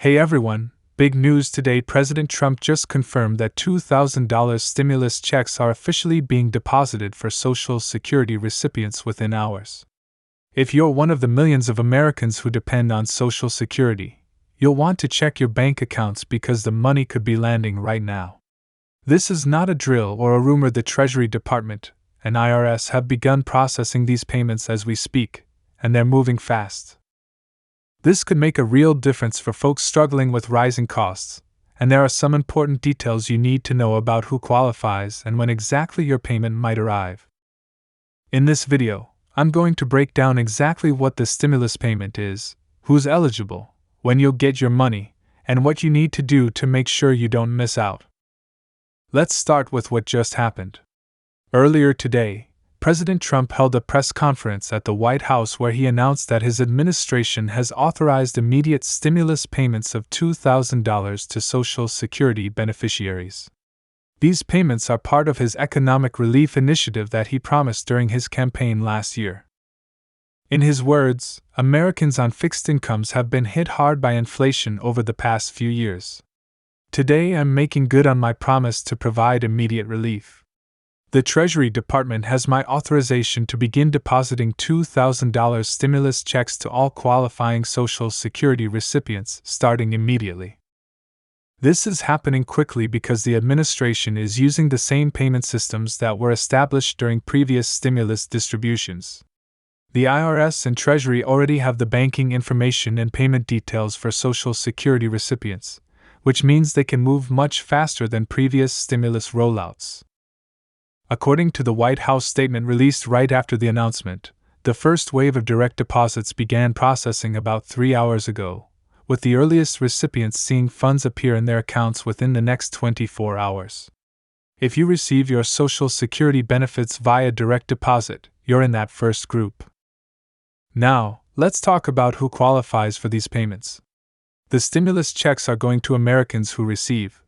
Hey everyone, big news today. President Trump just confirmed that $2,000 stimulus checks are officially being deposited for Social Security recipients within hours. If you're one of the millions of Americans who depend on Social Security, you'll want to check your bank accounts because the money could be landing right now. This is not a drill or a rumor. The Treasury Department and IRS have begun processing these payments as we speak, and they're moving fast. This could make a real difference for folks struggling with rising costs, and there are some important details you need to know about who qualifies and when exactly your payment might arrive. In this video, I'm going to break down exactly what the stimulus payment is, who's eligible, when you'll get your money, and what you need to do to make sure you don't miss out. Let's start with what just happened. Earlier today, President Trump held a press conference at the White House where he announced that his administration has authorized immediate stimulus payments of $2,000 to Social Security beneficiaries. These payments are part of his economic relief initiative that he promised during his campaign last year. In his words, Americans on fixed incomes have been hit hard by inflation over the past few years. Today I'm making good on my promise to provide immediate relief. The Treasury Department has my authorization to begin depositing $2,000 stimulus checks to all qualifying Social Security recipients starting immediately. This is happening quickly because the administration is using the same payment systems that were established during previous stimulus distributions. The IRS and Treasury already have the banking information and payment details for Social Security recipients, which means they can move much faster than previous stimulus rollouts. According to the White House statement released right after the announcement, the first wave of direct deposits began processing about 3 hours ago, with the earliest recipients seeing funds appear in their accounts within the next 24 hours. If you receive your Social Security benefits via direct deposit, you're in that first group. Now, let's talk about who qualifies for these payments. The stimulus checks are going to Americans who receive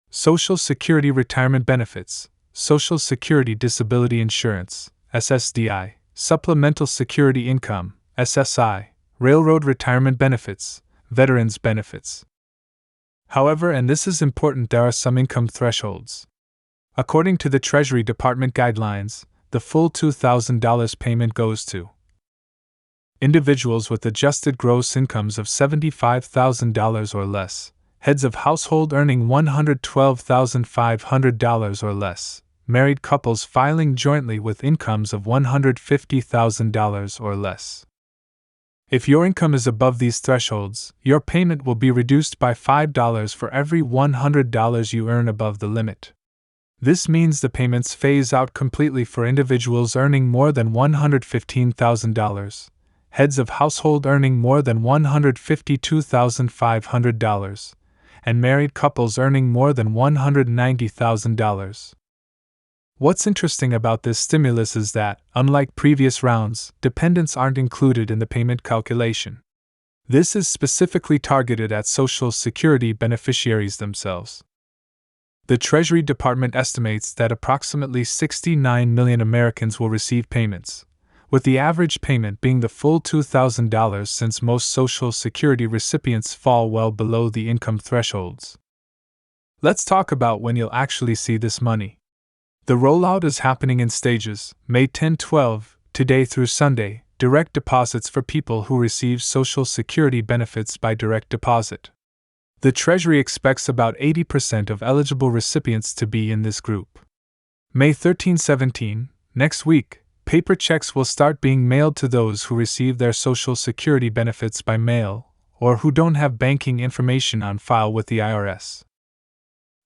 Social Security retirement benefits, Social Security Disability Insurance, SSDI, Supplemental Security Income, SSI, Railroad Retirement Benefits, Veterans Benefits. However, and this is important, there are some income thresholds. According to the Treasury Department guidelines, the full $2,000 payment goes to individuals with adjusted gross incomes of $75,000 or less, heads of household earning $112,500 or less, married couples filing jointly with incomes of $150,000 or less. If your income is above these thresholds, your payment will be reduced by $5 for every $100 you earn above the limit. This means the payments phase out completely for individuals earning more than $115,000, heads of household earning more than $152,500, and married couples earning more than $190,000. What's interesting about this stimulus is that, unlike previous rounds, dependents aren't included in the payment calculation. This is specifically targeted at Social Security beneficiaries themselves. The Treasury Department estimates that approximately 69 million Americans will receive payments, with the average payment being the full $2,000 since most Social Security recipients fall well below the income thresholds. Let's talk about when you'll actually see this money. The rollout is happening in stages, May 10-12, today through Sunday, direct deposits for people who receive Social Security benefits by direct deposit. The Treasury expects about 80% of eligible recipients to be in this group. May 13-17, next week, paper checks will start being mailed to those who receive their Social Security benefits by mail, or who don't have banking information on file with the IRS.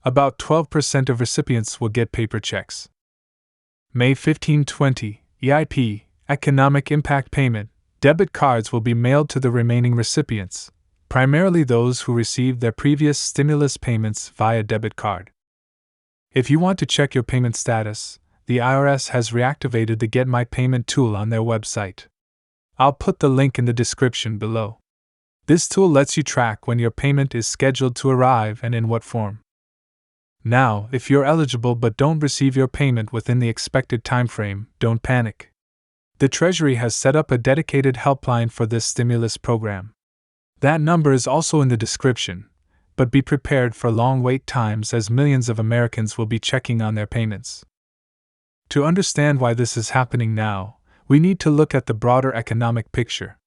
About 12% of recipients will get paper checks. May 15-20, EIP, Economic Impact Payment, debit cards will be mailed to the remaining recipients, primarily those who received their previous stimulus payments via debit card. If you want to check your payment status, the IRS has reactivated the Get My Payment tool on their website. I'll put the link in the description below. This tool lets you track when your payment is scheduled to arrive and in what form. Now, if you're eligible but don't receive your payment within the expected timeframe, don't panic. The Treasury has set up a dedicated helpline for this stimulus program. That number is also in the description, but be prepared for long wait times as millions of Americans will be checking on their payments. To understand why this is happening now, we need to look at the broader economic picture.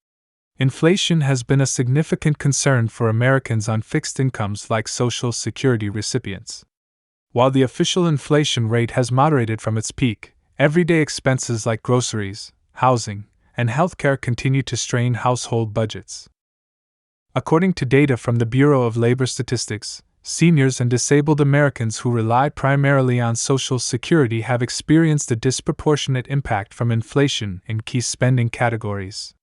Inflation has been a significant concern for Americans on fixed incomes like Social Security recipients. While the official inflation rate has moderated from its peak, everyday expenses like groceries, housing, and healthcare continue to strain household budgets. According to data from the Bureau of Labor Statistics, seniors and disabled Americans who rely primarily on Social Security have experienced a disproportionate impact from inflation in key spending categories.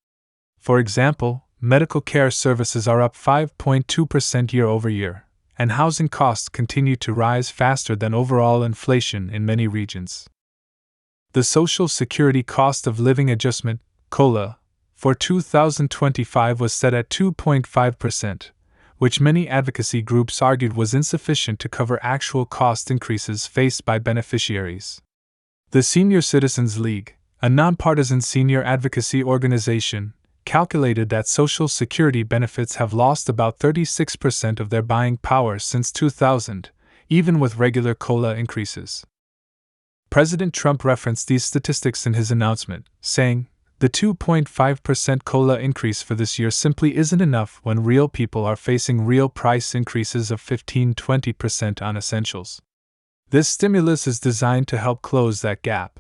For example, medical care services are up 5.2% year over year, and housing costs continue to rise faster than overall inflation in many regions. The Social Security Cost of Living Adjustment, COLA, for 2025 was set at 2.5%, which many advocacy groups argued was insufficient to cover actual cost increases faced by beneficiaries. The Senior Citizens League, a nonpartisan senior advocacy organization, calculated that Social Security benefits have lost about 36% of their buying power since 2000, even with regular COLA increases. President Trump referenced these statistics in his announcement, saying, "The 2.5% COLA increase for this year simply isn't enough when real people are facing real price increases of 15-20% on essentials. This stimulus is designed to help close that gap."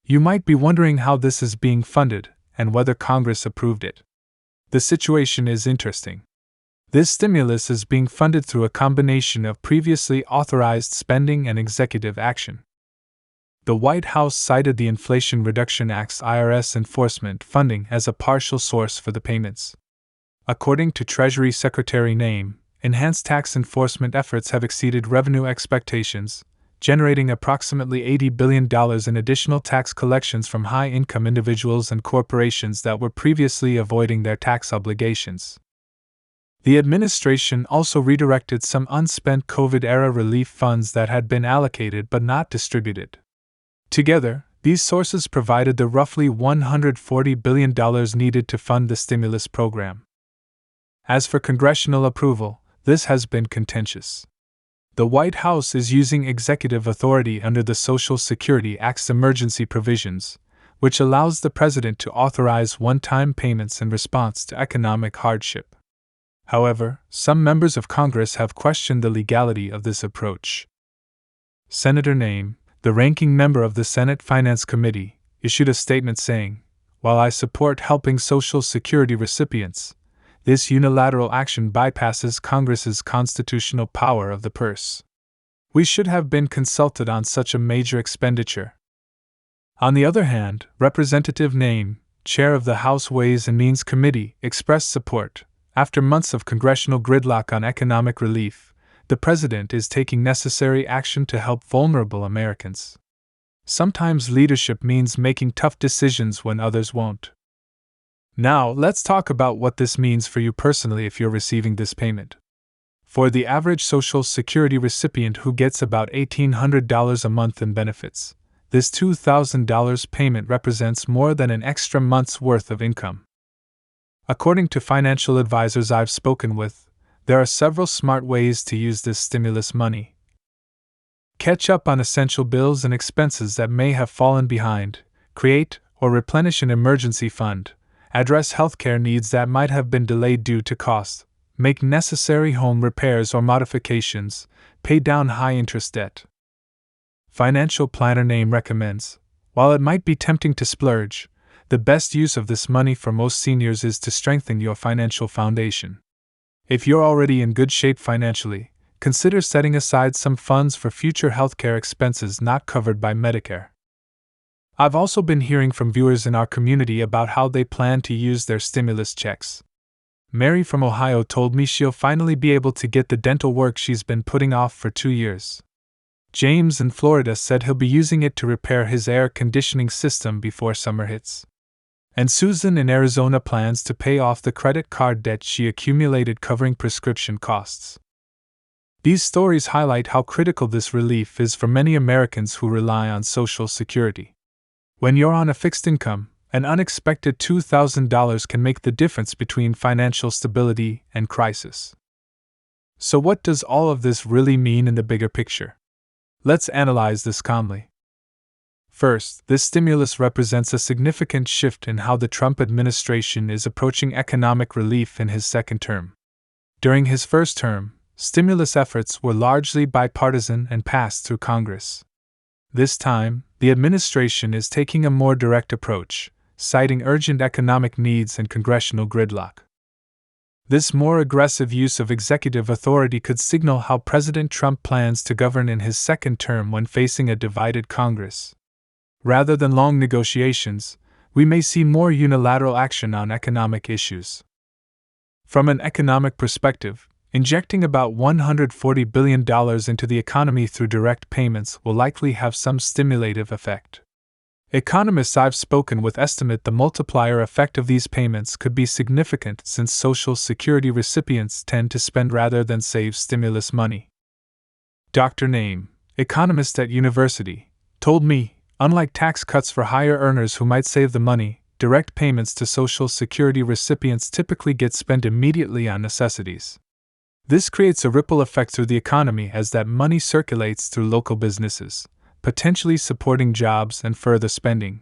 You might be wondering how this is being funded and whether Congress approved it. The situation is interesting. This stimulus is being funded through a combination of previously authorized spending and executive action. The White House cited the Inflation Reduction Act's IRS enforcement funding as a partial source for the payments. According to Treasury Secretary Naim, enhanced tax enforcement efforts have exceeded revenue expectations, generating approximately $80 billion in additional tax collections from high-income individuals and corporations that were previously avoiding their tax obligations. The administration also redirected some unspent COVID-era relief funds that had been allocated but not distributed. Together, these sources provided the roughly $140 billion needed to fund the stimulus program. As for congressional approval, this has been contentious. The White House is using executive authority under the Social Security Act's emergency provisions, which allows the president to authorize one-time payments in response to economic hardship. However, some members of Congress have questioned the legality of this approach. Senator Naim, the ranking member of the Senate Finance Committee, issued a statement saying, "While I support helping Social Security recipients, this unilateral action bypasses Congress's constitutional power of the purse. We should have been consulted on such a major expenditure." On the other hand, Representative Naim, chair of the House Ways and Means Committee, expressed support. After months of congressional gridlock on economic relief, the president is taking necessary action to help vulnerable Americans. Sometimes leadership means making tough decisions when others won't. Now, let's talk about what this means for you personally if you're receiving this payment. For the average Social Security recipient who gets about $1,800 a month in benefits, this $2,000 payment represents more than an extra month's worth of income. According to financial advisors I've spoken with, there are several smart ways to use this stimulus money. Catch up on essential bills and expenses that may have fallen behind, create or replenish an emergency fund, address healthcare needs that might have been delayed due to costs, make necessary home repairs or modifications, pay down high-interest debt. Financial planner Naim recommends, while it might be tempting to splurge, the best use of this money for most seniors is to strengthen your financial foundation. If you're already in good shape financially, consider setting aside some funds for future healthcare expenses not covered by Medicare. I've also been hearing from viewers in our community about how they plan to use their stimulus checks. Mary from Ohio told me she'll finally be able to get the dental work she's been putting off for 2 years. James in Florida said he'll be using it to repair his air conditioning system before summer hits. And Susan in Arizona plans to pay off the credit card debt she accumulated covering prescription costs. These stories highlight how critical this relief is for many Americans who rely on Social Security. When you're on a fixed income, An unexpected $2,000 can make the difference between financial stability and crisis. So, what does all of this really mean in the bigger picture? Let's analyze this calmly. First, this stimulus represents a significant shift in how the Trump administration is approaching economic relief in his second term. During his first term, stimulus efforts were largely bipartisan and passed through Congress. This time, the administration is taking a more direct approach, citing urgent economic needs and congressional gridlock. This more aggressive use of executive authority could signal how President Trump plans to govern in his second term when facing a divided Congress. Rather than long negotiations, we may see more unilateral action on economic issues. From an economic perspective, injecting about $140 billion into the economy through direct payments will likely have some stimulative effect. Economists I've spoken with estimate the multiplier effect of these payments could be significant since Social Security recipients tend to spend rather than save stimulus money. Dr. Name, economist at university, told me, unlike tax cuts for higher earners who might save the money, direct payments to Social Security recipients typically get spent immediately on necessities. This creates a ripple effect through the economy as that money circulates through local businesses, potentially supporting jobs and further spending.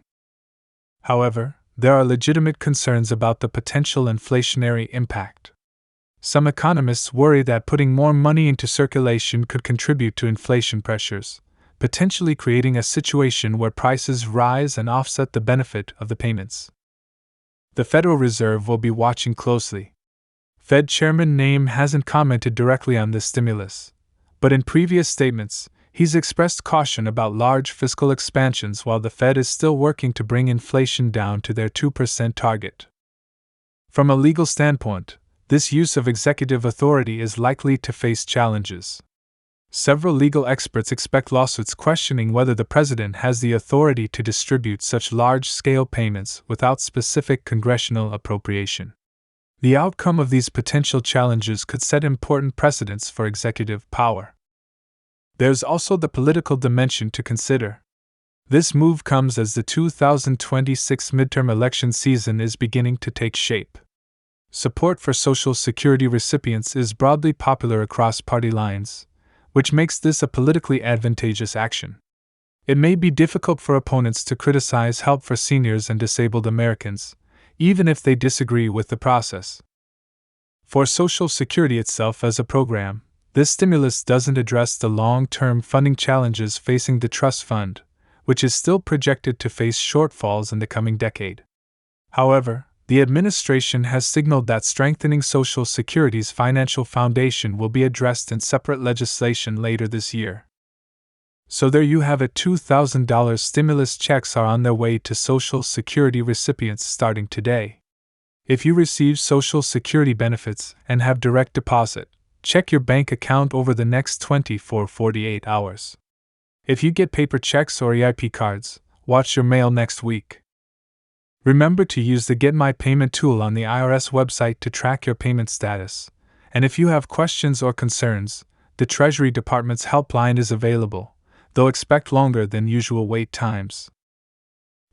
However, there are legitimate concerns about the potential inflationary impact. Some economists worry that putting more money into circulation could contribute to inflation pressures, potentially creating a situation where prices rise and offset the benefit of the payments. The Federal Reserve will be watching closely. Fed Chairman Name hasn't commented directly on this stimulus, but in previous statements, he's expressed caution about large fiscal expansions while the Fed is still working to bring inflation down to their 2% target. From a legal standpoint, this use of executive authority is likely to face challenges. Several legal experts expect lawsuits questioning whether the president has the authority to distribute such large-scale payments without specific congressional appropriation. The outcome of these potential challenges could set important precedents for executive power. There's also the political dimension to consider. This move comes as the 2026 midterm election season is beginning to take shape. Support for Social Security recipients is broadly popular across party lines, which makes this a politically advantageous action. It may be difficult for opponents to criticize help for seniors and disabled Americans, even if they disagree with the process. For Social Security itself as a program, this stimulus doesn't address the long-term funding challenges facing the trust fund, which is still projected to face shortfalls in the coming decade. However, the administration has signaled that strengthening Social Security's financial foundation will be addressed in separate legislation later this year. So there you have it, $2,000 stimulus checks are on their way to Social Security recipients starting today. If you receive Social Security benefits and have direct deposit, check your bank account over the next 24-48 hours. If you get paper checks or EIP cards, watch your mail next week. Remember to use the Get My Payment tool on the IRS website to track your payment status, and if you have questions or concerns, the Treasury Department's helpline is available, though expect longer than usual wait times.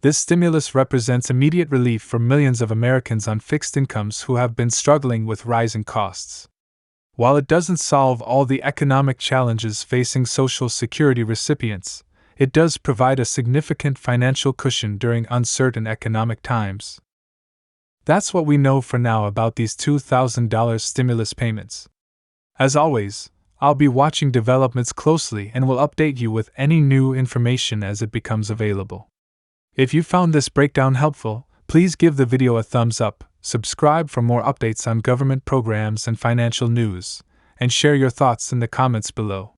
This stimulus represents immediate relief for millions of Americans on fixed incomes who have been struggling with rising costs. While it doesn't solve all the economic challenges facing Social Security recipients, it does provide a significant financial cushion during uncertain economic times. That's what we know for now about these $2,000 stimulus payments. As always, I'll be watching developments closely and will update you with any new information as it becomes available. If you found this breakdown helpful, please give the video a thumbs up, subscribe for more updates on government programs and financial news, and share your thoughts in the comments below.